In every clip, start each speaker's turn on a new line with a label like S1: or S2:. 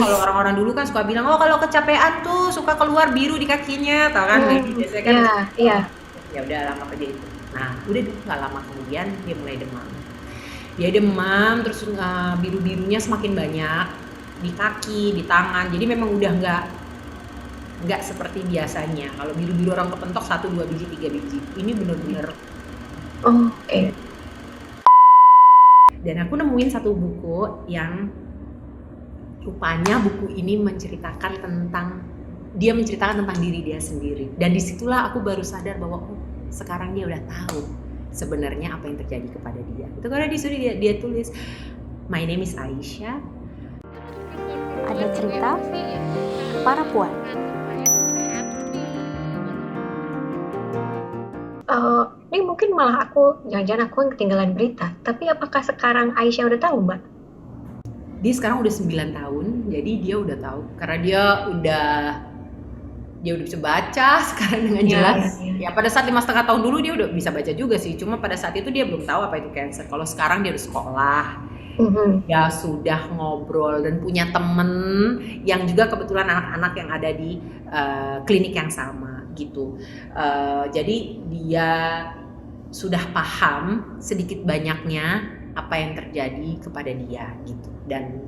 S1: kalau orang-orang dulu kan suka bilang, oh kalau kecapean tuh suka keluar biru di kakinya, tau kan? Jadi biasanya kan,
S2: Iya, iya.
S1: oh ya udah lama aja itu. Nah udah nggak lama kemudian dia mulai demam. Dia demam terus biru-birunya semakin banyak di kaki, di tangan. Jadi memang udah nggak seperti biasanya. Kalau biru-biru orang kepentok 1, 2 biji, 3 biji. Ini bener-bener.
S2: Oke.
S1: Dan aku nemuin satu buku yang rupanya buku ini menceritakan tentang diri dia sendiri. Dan disitulah aku baru sadar bahwa oh, sekarang dia udah tahu sebenarnya apa yang terjadi kepada dia. Itu karena di sini dia tulis, my name is Aisyah.
S3: Ada cerita para puan.
S2: Ini mungkin malah jangan-jangan aku yang ketinggalan berita. Tapi apakah sekarang Aisyah udah tahu, Mbak?
S1: Dia sekarang udah 9 tahun, jadi dia udah tahu. Karena dia udah bisa baca sekarang dengan jelas. Ya pada saat 5,5 tahun dulu dia udah bisa baca juga sih. Cuma pada saat itu dia belum tahu apa itu cancer. Kalau sekarang dia udah sekolah, dia sudah ngobrol dan punya temen yang juga kebetulan anak-anak yang ada di klinik yang sama gitu. Jadi dia sudah paham sedikit banyaknya apa yang terjadi kepada dia gitu. Dan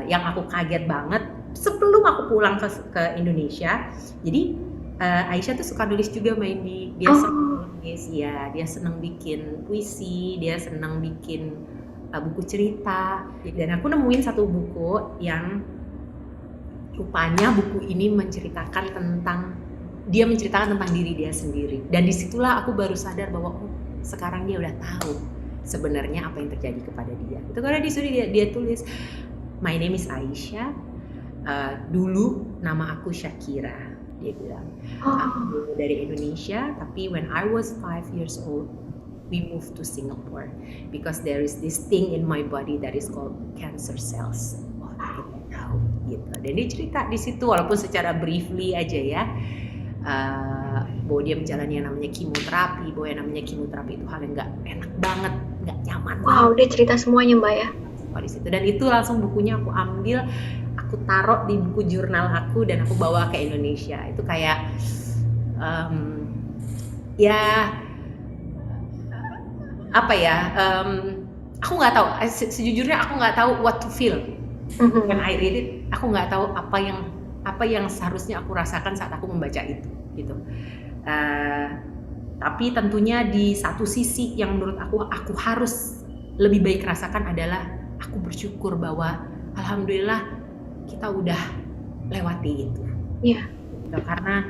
S1: yang aku kaget banget sebelum aku pulang ke Indonesia, jadi Aisyah tuh suka nulis juga, main di dia senang nulis ya, dia senang bikin puisi, dia senang bikin buku cerita. Dan aku nemuin satu buku yang rupanya buku ini menceritakan tentang diri dia sendiri. Dan disitulah aku baru sadar bahwa oh, sekarang dia udah tahu sebenarnya apa yang terjadi kepada dia. Itu karena di sini dia tulis, my name is Aisyah. Dulu nama aku Shakira, dia bilang. Aku dari Indonesia, tapi when I was 5 years old, we moved to Singapore because there is this thing in my body that is called cancer cells. Oh, aku tahu gitu. Dan dia cerita di situ, walaupun secara briefly aja ya, bahwa dia menjalani yang namanya kemoterapi, bahwa yang namanya kemoterapi itu hal yang nggak enak banget, nggak nyaman.
S2: Wow, dia cerita semuanya, Mbak ya.
S1: Di situ. Dan itu langsung bukunya aku ambil, aku taruh di buku jurnal aku dan aku bawa ke Indonesia. Itu kayak aku nggak tahu, sejujurnya aku nggak tahu what to feel when I read it. Aku nggak tahu apa yang seharusnya aku rasakan saat aku membaca itu gitu. Tapi tentunya di satu sisi yang menurut aku harus lebih baik rasakan adalah aku bersyukur bahwa alhamdulillah kita udah lewati itu.
S2: Iya.
S1: Karena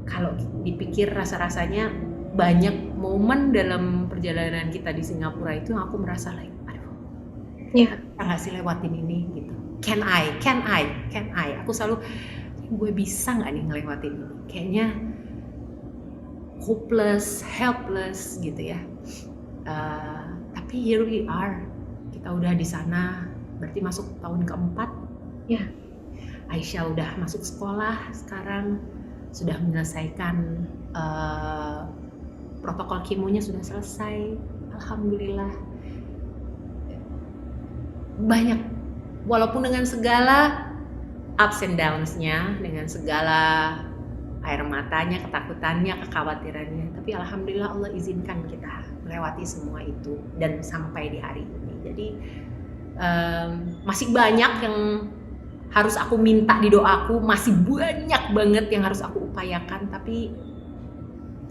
S1: kalau dipikir rasa-rasanya banyak momen dalam perjalanan kita di Singapura itu yang aku merasa aduh, kita nggak sih lewatin ini gitu. Can I? Aku selalu, gue bisa nggak nih ngelewatin ini? Kayaknya hopeless, helpless gitu ya. Tapi here we are. Kita udah di sana, berarti masuk tahun keempat.
S2: Ya.
S1: Aisyah udah masuk sekolah sekarang, sudah menyelesaikan protokol kemonya sudah selesai, alhamdulillah. Banyak, walaupun dengan segala ups and downs-nya, dengan segala air matanya, ketakutannya, kekhawatirannya, tapi alhamdulillah Allah izinkan kita melewati semua itu dan sampai di hari ini. Jadi masih banyak yang harus aku minta di doaku, masih banyak banget yang harus aku upayakan, tapi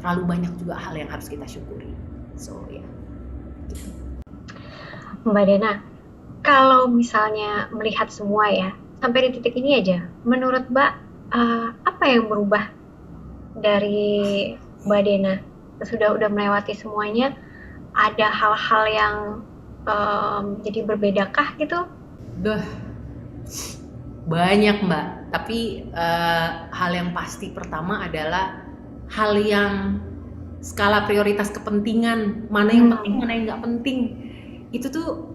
S1: terlalu banyak juga hal yang harus kita syukuri. So ya. Gitu.
S2: Mbak Dena, kalau misalnya melihat semua ya, sampai di titik ini aja, menurut Mbak apa yang berubah dari Mbak Dena? Udah melewati semuanya, ada hal-hal yang jadi berbedakah gitu?
S1: Banyak Mbak, tapi hal yang pasti pertama adalah hal yang skala prioritas kepentingan, mana yang penting, mana yang nggak penting. Itu tuh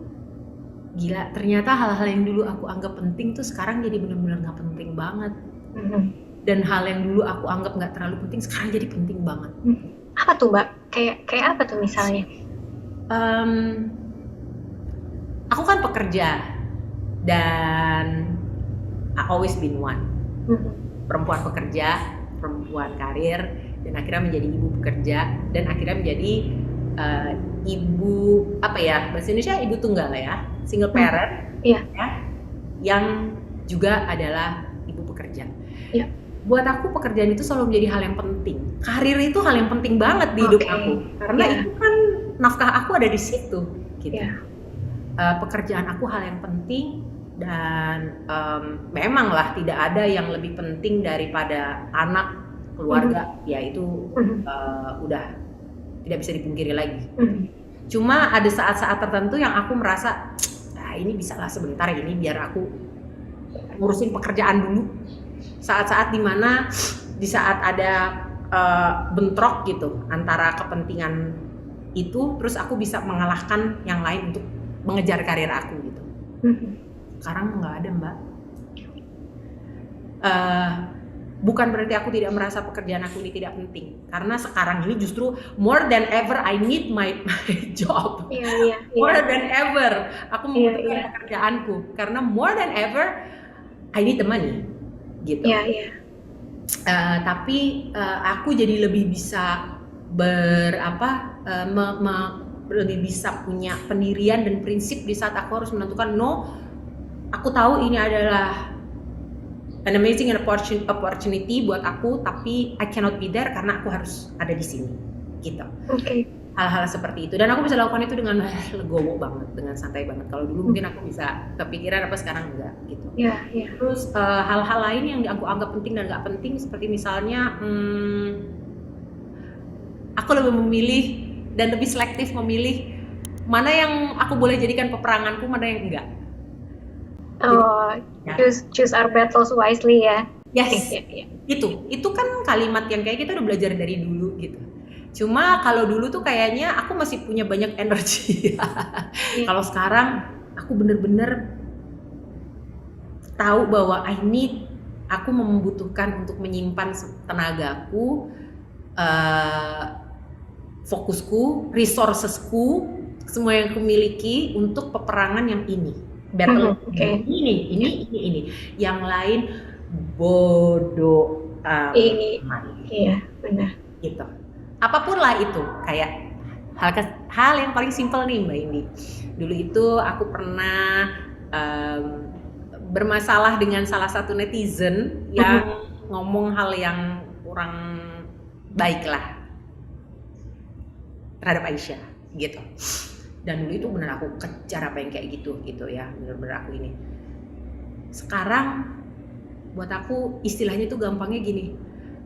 S1: gila, ternyata hal-hal yang dulu aku anggap penting tuh sekarang jadi benar-benar nggak penting banget. Dan hal yang dulu aku anggap nggak terlalu penting sekarang jadi penting banget.
S2: Apa tuh Mbak? Kayak apa tuh misalnya?
S1: Aku kan pekerja dan always been one.
S2: Mhm.
S1: Perempuan pekerja, perempuan karir, dan akhirnya menjadi ibu pekerja, dan akhirnya menjadi ibu apa ya, bahasa Indonesia ibu tunggal ya, single parent,
S2: Iya.
S1: ya, yang juga adalah ibu pekerja.
S2: Iya.
S1: Buat aku pekerjaan itu selalu menjadi hal yang penting. Karir itu hal yang penting banget di hidup
S2: Oke.
S1: aku, karena
S2: Iya.
S1: itu kan nafkah aku ada di situ, gitu.
S2: Iya.
S1: Pekerjaan aku hal yang penting, dan memanglah tidak ada yang lebih penting daripada anak, keluarga, ya itu udah tidak bisa dipungkiri lagi. Cuma ada saat-saat tertentu yang aku merasa ini bisalah sebentar ini biar aku ngurusin pekerjaan dulu. Saat-saat dimana di saat ada bentrok gitu antara kepentingan itu, terus aku bisa mengalahkan yang lain untuk mengejar karir aku gitu. Sekarang nggak ada, Mbak. Bukan berarti aku tidak merasa pekerjaan aku ini tidak penting, karena sekarang ini justru more than ever I need my job. More than ever aku membutuhkan pekerjaanku, karena more than ever I need the money, gitu. Tapi aku jadi lebih bisa lebih bisa punya pendirian dan prinsip di saat aku harus menentukan aku tahu ini adalah an amazing opportunity buat aku, tapi I cannot be there karena aku harus ada di sini, gitu. Hal-hal seperti itu, dan aku bisa lakukan itu dengan legowo banget, dengan santai banget. Kalau dulu mungkin aku bisa kepikiran, apa sekarang enggak, gitu. Terus hal-hal lain yang aku anggap penting dan nggak penting, seperti misalnya aku lebih memilih dan lebih selektif memilih mana yang aku boleh jadikan peperanganku, mana yang enggak.
S2: Choose our battles wisely ya.
S1: Yes, itu kan kalimat yang kayak kita udah belajar dari dulu gitu. Cuma kalau dulu tuh kayaknya aku masih punya banyak energi. Kalau sekarang aku bener-bener tahu bahwa aku membutuhkan untuk menyimpan tenagaku, fokusku, resourcesku, semua yang aku miliki untuk peperangan yang ini. Battle ini. Yang lain bodoh amat.
S2: Iya, benar.
S1: Gitu. Apapun lah itu, kayak hal yang paling simpel nih Mbak Indi. Dulu itu aku pernah bermasalah dengan salah satu netizen yang ngomong hal yang kurang baik lah terhadap Aisyah, gitu. Dan dulu itu benar aku kejar apa yang kayak gitu ya, benar-benar aku ini. Sekarang buat aku istilahnya tuh gampangnya gini,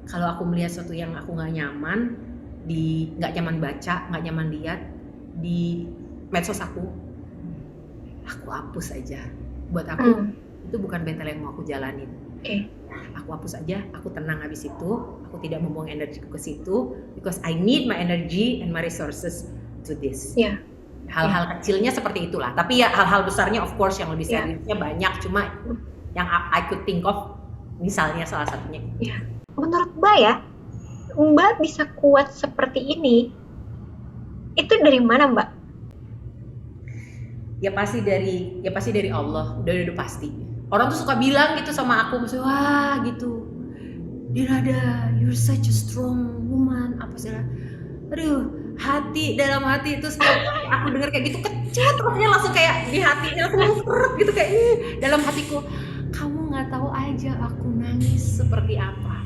S1: kalau aku melihat sesuatu yang aku nggak nyaman baca, nggak nyaman lihat di medsos aku hapus aja. Buat aku itu bukan battle yang mau aku jalanin. Aku hapus aja, aku tenang habis itu, aku tidak membuang energiku ke situ, because I need my energy and my resources to this. Hal-hal kecilnya seperti itulah, tapi ya hal-hal besarnya of course yang lebih seriusnya banyak, cuma yang I could think of misalnya salah satunya.
S2: Menurut Mbak ya, Mbak bisa kuat seperti ini itu dari mana Mbak?
S1: Ya pasti dari Allah, udah pasti. Orang tuh suka bilang gitu sama aku, maksudnya wah gitu, Dirada, you're such a strong woman, apa sih lah. Aduh, dalam hati itu setiap aku dengar kayak gitu kecut, rasanya langsung kayak di hatinya langsung seret gitu, kayak dalam hatiku, kamu nggak tahu aja aku nangis seperti apa.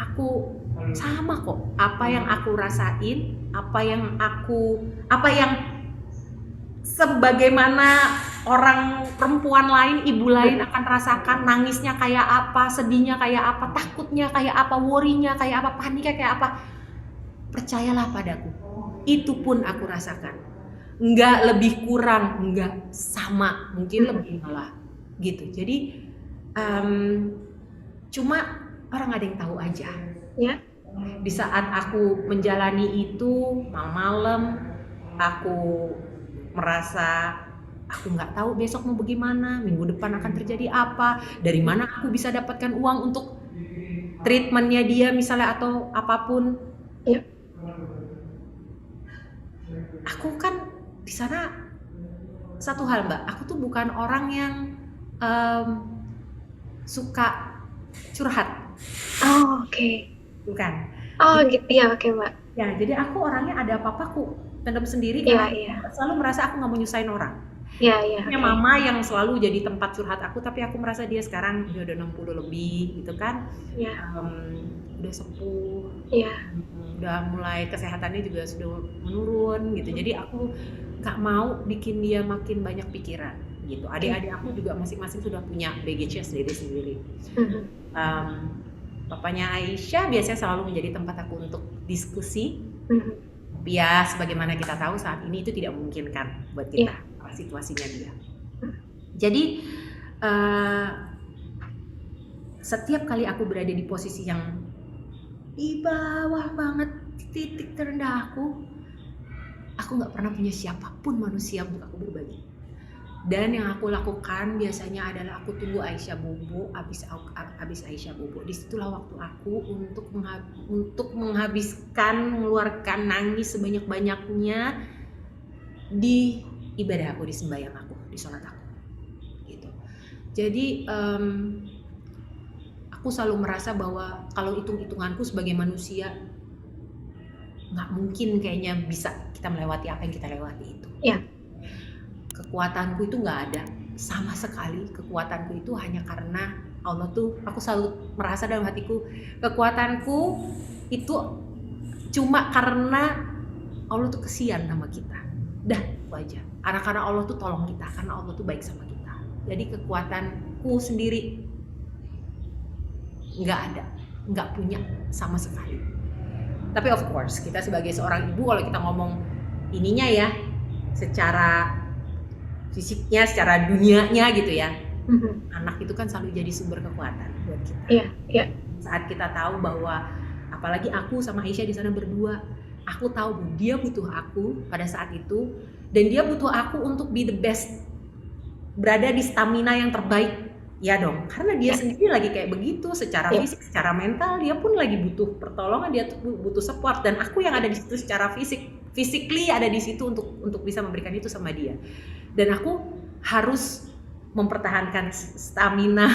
S1: Aku sama kok, apa yang aku rasain, apa yang sebagaimana orang perempuan lain, ibu lain akan rasakan, nangisnya kayak apa, sedihnya kayak apa, takutnya kayak apa, worry-nya kayak apa, paniknya kayak apa. Percayalah padaku, itu pun aku rasakan. Nggak lebih kurang, nggak sama, mungkin lebih malah gitu. Jadi cuma orang ada yang tahu aja. Di saat aku menjalani itu malam-malam, aku merasa aku nggak tahu besok mau bagaimana, minggu depan akan terjadi apa, dari mana aku bisa dapatkan uang untuk treatmentnya dia misalnya atau apapun. Aku kan di sana satu hal Mbak, aku tuh bukan orang yang suka curhat,
S2: Oh, oke.
S1: bukan?
S2: Oh,
S1: Jadi
S2: gitu ya, oke, Mbak.
S1: ya, jadi aku orangnya ada apa-apa aku pendam sendiri
S2: Iya,
S1: karena
S2: iya.
S1: selalu merasa aku nggak mau nyusahin orang.
S2: Iya, iya,
S1: Punya
S2: oke.
S1: mama yang selalu jadi tempat curhat aku, tapi aku merasa dia sekarang dia udah 60 lebih gitu kan,
S2: Iya,
S1: udah sepuh,
S2: iya.
S1: udah mulai kesehatannya juga sudah menurun gitu. Jadi aku nggak mau bikin dia makin banyak pikiran gitu. Adik-adik aku juga masing-masing sudah punya baggage-nya sendiri-sendiri.
S2: Mhm,
S1: Papanya Aisyah biasanya selalu menjadi tempat aku untuk diskusi.
S2: mhm.
S1: Tapi ya sebagaimana kita tahu saat ini itu tidak memungkinkan buat kita,
S2: Iya.
S1: situasinya dia.
S2: Mhm,
S1: Jadi setiap kali aku berada di posisi yang di bawah banget, titik terendah aku nggak pernah punya siapapun manusia untuk aku berbagi. Dan yang aku lakukan biasanya adalah aku tunggu Aisyah bobo, abis Aisyah bobo. Disitulah waktu aku untuk menghabiskan, mengeluarkan nangis sebanyak-banyaknya di ibadah aku, di sembahyang aku, di sholat aku. Gitu. Jadi aku selalu merasa bahwa kalau hitung-hitunganku sebagai manusia nggak mungkin kayaknya bisa kita melewati apa yang kita lewati itu.
S2: Iya.
S1: Kekuatanku itu nggak ada sama sekali. Kekuatanku itu hanya karena Allah tuh, aku selalu merasa dalam hatiku kekuatanku itu cuma karena Allah tuh kesian sama kita. Dah itu aja. Karena Allah tuh tolong kita, karena Allah tuh baik sama kita. Jadi kekuatanku sendiri nggak ada, nggak punya sama sekali. Tapi of course kita sebagai seorang ibu, kalau kita ngomong ininya ya, secara fisiknya, secara dunianya gitu ya, anak itu kan selalu jadi sumber kekuatan buat kita.
S2: Iya, iya.
S1: Saat kita tahu bahwa, apalagi aku sama Aisyah di sana berdua, aku tahu bahwa dia butuh aku pada saat itu, dan dia butuh aku untuk be the best, berada di stamina yang terbaik, ya dong, karena dia sendiri lagi kayak begitu, secara fisik, secara mental, dia pun lagi butuh pertolongan, dia butuh support, dan aku yang ada di situ secara physically ada di situ untuk bisa memberikan itu sama dia. Dan aku harus mempertahankan stamina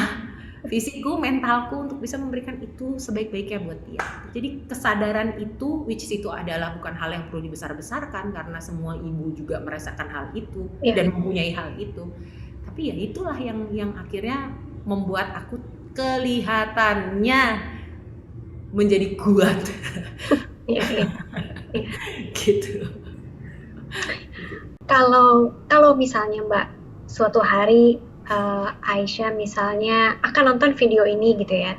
S1: fisikku, mentalku untuk bisa memberikan itu sebaik-baiknya buat dia. Jadi kesadaran itu, which itu adalah bukan hal yang perlu dibesar-besarkan karena semua ibu juga merasakan hal itu dan mempunyai hal itu. Tapi ya itulah yang akhirnya membuat aku kelihatannya menjadi kuat.
S2: Iya.
S1: Gitu.
S2: Kalau misalnya Mbak, suatu hari Aisyah misalnya akan nonton video ini gitu ya,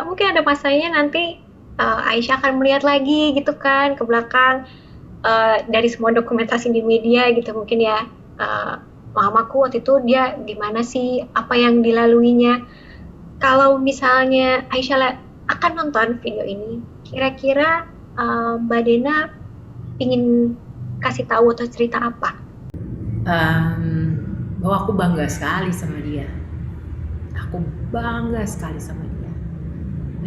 S2: mungkin ada masanya nanti Aisyah akan melihat lagi gitu kan ke belakang, dari semua dokumentasi di media gitu mungkin ya, mamaku waktu itu dia gimana sih, apa yang dilaluinya. Kalau misalnya Aisyah akan nonton video ini, kira-kira Mbak Dena ingin kasih tahu atau cerita apa?
S1: Bahwa aku bangga sekali sama dia. Aku bangga sekali sama dia.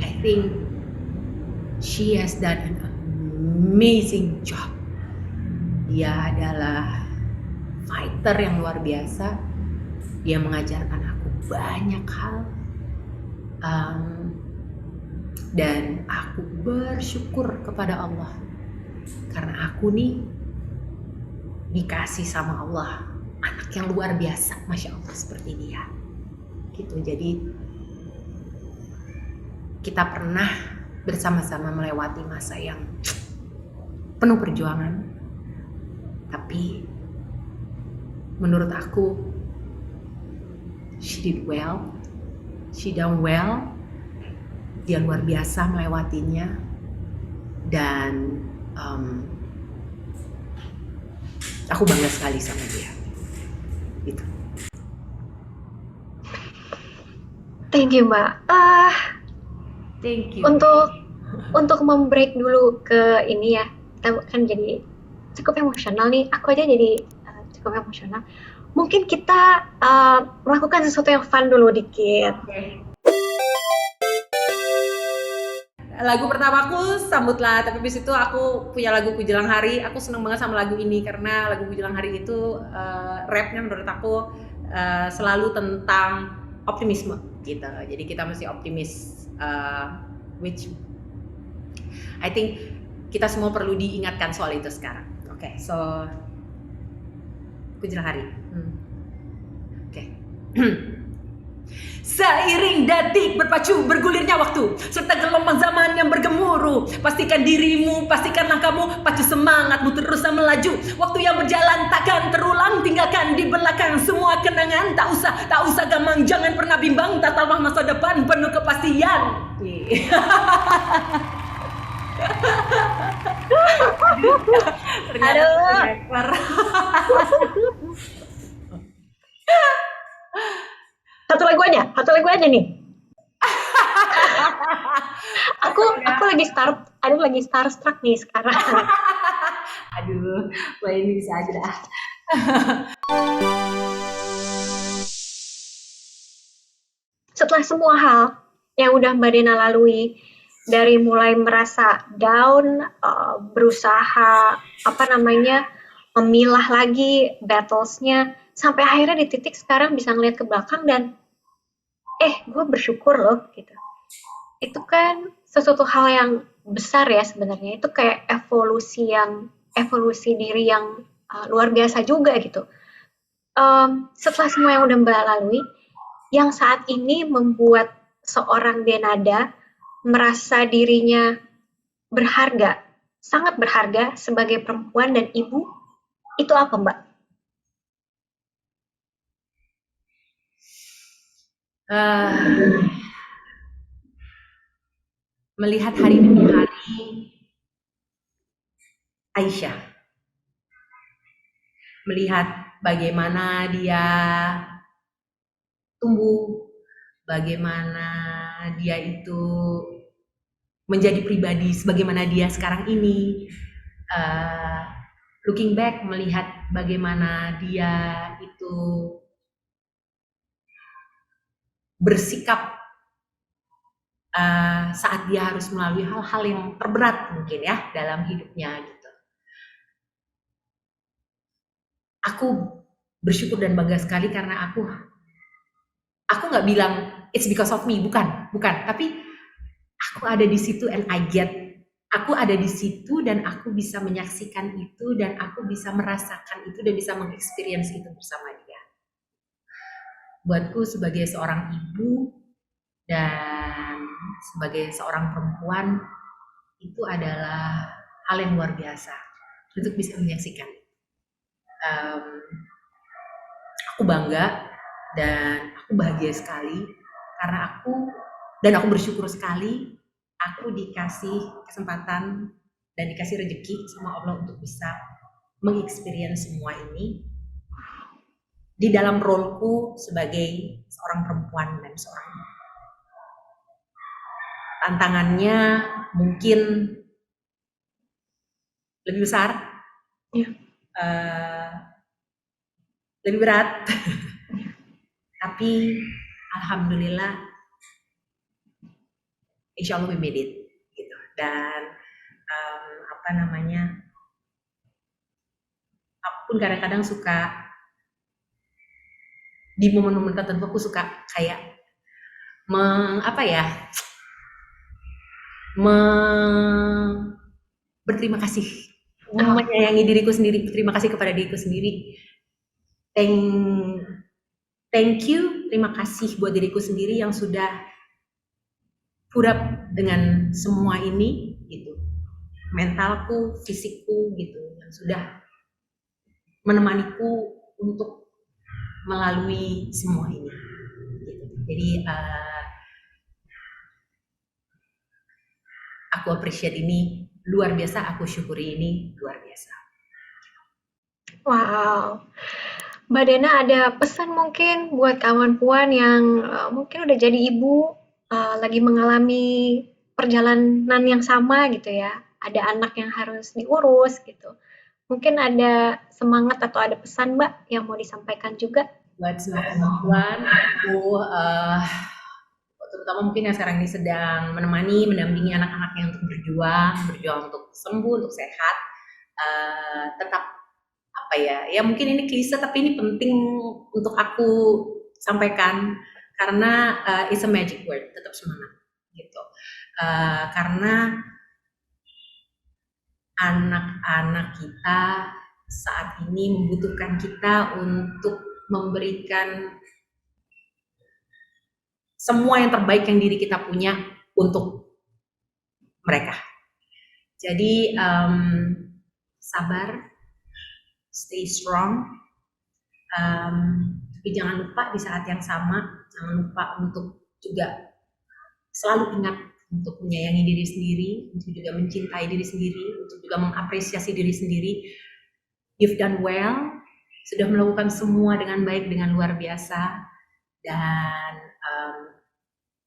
S1: I think she has done an amazing job. Dia adalah fighter yang luar biasa. Dia mengajarkan aku banyak hal. Dan aku bersyukur kepada Allah. Karena aku nih dikasih sama Allah anak yang luar biasa, Masya Allah, seperti dia gitu. Jadi kita pernah bersama-sama melewati masa yang penuh perjuangan, tapi menurut aku she did well, she done well. Dia luar biasa melewatinya, dan aku bangga sekali sama dia. Gitu.
S2: Thank you Mbak.
S1: Thank you.
S2: Untuk membreak dulu ke ini ya, kita kan jadi cukup emosional nih. Aku aja jadi cukup emosional. Mungkin kita melakukan sesuatu yang fun dulu dikit.
S1: Okay. Lagu pertamaku Sambutlah, tapi abis itu aku punya lagu Ku Jelang Hari. Aku seneng banget sama lagu ini karena lagu Ku Jelang Hari itu rapnya menurut aku selalu tentang optimisme gitu. Jadi kita mesti optimis, which I think kita semua perlu diingatkan soal itu sekarang. Oke, so Kunjung Hari. Oke. Seiring detik berpacu bergulirnya waktu serta gelombang zaman yang bergemuruh, pastikan dirimu, pastikan langkahmu, pacu semangatmu terus melaju. Waktu yang berjalan takkan terulang, tinggalkan di belakang semua kenangan. Tak usah gampang, jangan pernah bimbang, tataplah masa depan penuh kepastian.
S2: Aduh. Satu lagu aja nih. aku lagi starstruck nih sekarang.
S1: Aduh, wah ini bisa aja dah.
S2: Setelah semua hal yang udah Mbak Dena lalui, dari mulai merasa down, berusaha memilah lagi battlesnya, sampai akhirnya di titik sekarang bisa ngeliat ke belakang dan gue bersyukur loh gitu. Itu kan sesuatu hal yang besar ya sebenarnya. Itu kayak evolusi diri yang luar biasa juga gitu. Setelah semua yang udah Mbak lalui, yang saat ini membuat seorang Denada merasa dirinya berharga, sangat berharga sebagai perempuan dan ibu, itu apa Mbak?
S1: Melihat hari demi hari Aisyah, melihat bagaimana dia tumbuh, bagaimana dia itu menjadi pribadi sebagaimana dia sekarang ini. Looking back, melihat bagaimana dia itu bersikap saat dia harus melalui hal-hal yang terberat mungkin ya dalam hidupnya gitu. Aku bersyukur dan bangga sekali karena aku nggak bilang it's because of me, bukan, tapi aku ada di situ and I get, aku ada di situ dan aku bisa menyaksikan itu dan aku bisa merasakan itu dan bisa mengexperience itu bersama dia. Buatku sebagai seorang ibu dan sebagai seorang perempuan itu adalah hal yang luar biasa untuk bisa menyaksikan. Aku bangga dan aku bahagia sekali karena aku bersyukur sekali aku dikasih kesempatan dan dikasih rezeki sama Allah untuk bisa mengexperience semua ini di dalam roleku sebagai seorang perempuan dan seorang ibu. Tantangannya mungkin lebih besar, lebih berat, tapi alhamdulillah, insya Allah we made it, gitu. Dan aku pun kadang-kadang suka di momen-momen tertentu aku suka kayak berterima kasih, menyayangi diriku sendiri, berterima kasih kepada diriku sendiri. Thank you, terima kasih buat diriku sendiri yang sudah put up dengan semua ini gitu. Mentalku, fisikku gitu, yang sudah menemaniku untuk melalui semua ini gitu. Jadi aku appreciate ini luar biasa, aku syukuri ini luar biasa.
S2: Wow, Mbak Dena ada pesan mungkin buat kawan puan yang mungkin udah jadi ibu, lagi mengalami perjalanan yang sama gitu ya, ada anak yang harus diurus gitu. Mungkin ada semangat atau ada pesan Mbak yang mau disampaikan juga?
S1: Buat semua perempuan, aku terutama mungkin yang sekarang ini sedang mendampingi anak-anaknya untuk berjuang untuk sembuh, untuk sehat, tetap apa ya mungkin ini klise tapi ini penting untuk aku sampaikan karena it's a magic word, tetap semangat gitu. Karena anak-anak kita saat ini membutuhkan kita untuk memberikan semua yang terbaik yang diri kita punya untuk mereka. Jadi sabar, stay strong, tapi jangan lupa di saat yang sama, jangan lupa untuk juga selalu ingat untuk menyayangi diri sendiri, untuk juga mencintai diri sendiri, untuk juga mengapresiasi diri sendiri. You've done well, sudah melakukan semua dengan baik, dengan luar biasa, dan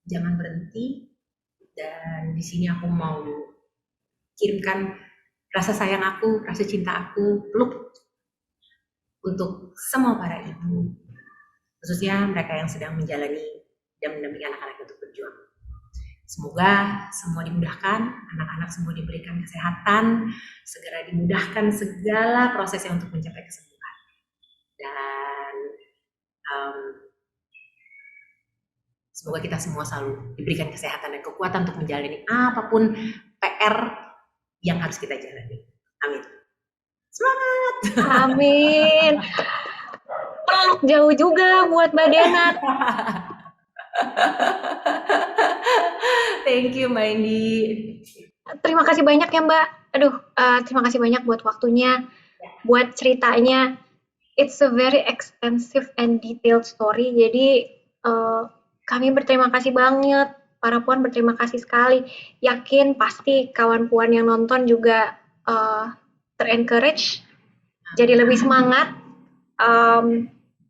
S1: jangan berhenti. Dan di sini aku mau kirimkan rasa sayang aku, rasa cinta aku, peluk untuk semua para ibu, khususnya mereka yang sedang menjalani dan mendampingi anak-anak untuk berjuang. Semoga semua dimudahkan, anak-anak semua diberikan kesehatan, segera dimudahkan segala prosesnya untuk mencapai kesembuhan. Dan semoga kita semua selalu diberikan kesehatan dan kekuatan untuk menjalani apapun PR yang harus kita jalani. Amin. Semangat!
S2: Amin. Peluk jauh juga buat Mbak Denat.
S1: Thank you, Mbak Indi.
S2: Terima kasih banyak ya Mbak. Terima kasih banyak buat waktunya, buat ceritanya. It's a very extensive and detailed story. Jadi kami berterima kasih banget. Para puan berterima kasih sekali. Yakin pasti kawan puan yang nonton juga ter-encourage, jadi lebih semangat,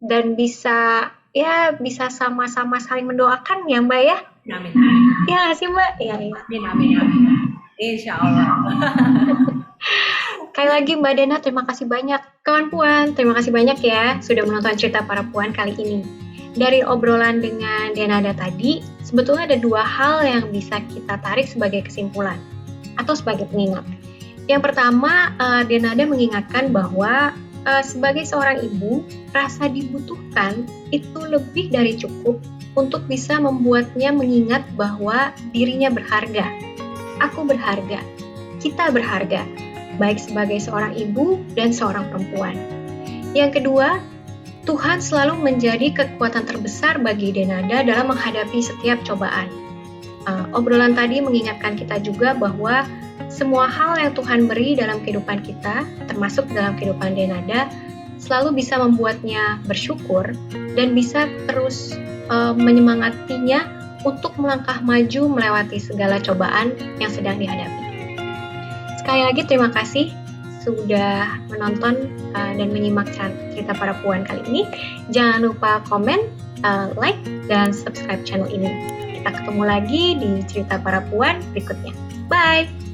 S2: dan bisa sama-sama saling mendoakan ya Mbak ya.
S1: Amin.
S2: Ya sih Mbak. Ya.
S1: Amin. Insya Allah.
S2: Sekali lagi Mbak Dena, terima kasih banyak. Kawan puan, terima kasih banyak ya sudah menonton cerita para puan kali ini. Dari obrolan dengan Denada tadi, sebetulnya ada dua hal yang bisa kita tarik sebagai kesimpulan atau sebagai pengingat. Yang pertama, Denada mengingatkan bahwa sebagai seorang ibu, rasa dibutuhkan itu lebih dari cukup untuk bisa membuatnya mengingat bahwa dirinya berharga. Aku berharga, kita berharga, baik sebagai seorang ibu dan seorang perempuan. Yang kedua, Tuhan selalu menjadi kekuatan terbesar bagi Denada dalam menghadapi setiap cobaan. Obrolan tadi mengingatkan kita juga bahwa semua hal yang Tuhan beri dalam kehidupan kita, termasuk dalam kehidupan Denada, selalu bisa membuatnya bersyukur dan bisa terus menyemangatinya untuk melangkah maju melewati segala cobaan yang sedang dihadapi. Sekali lagi terima kasih sudah menonton dan menyimak cerita para puan kali ini. Jangan lupa komen, like, dan subscribe channel ini. Kita ketemu lagi di cerita para puan berikutnya. Bye!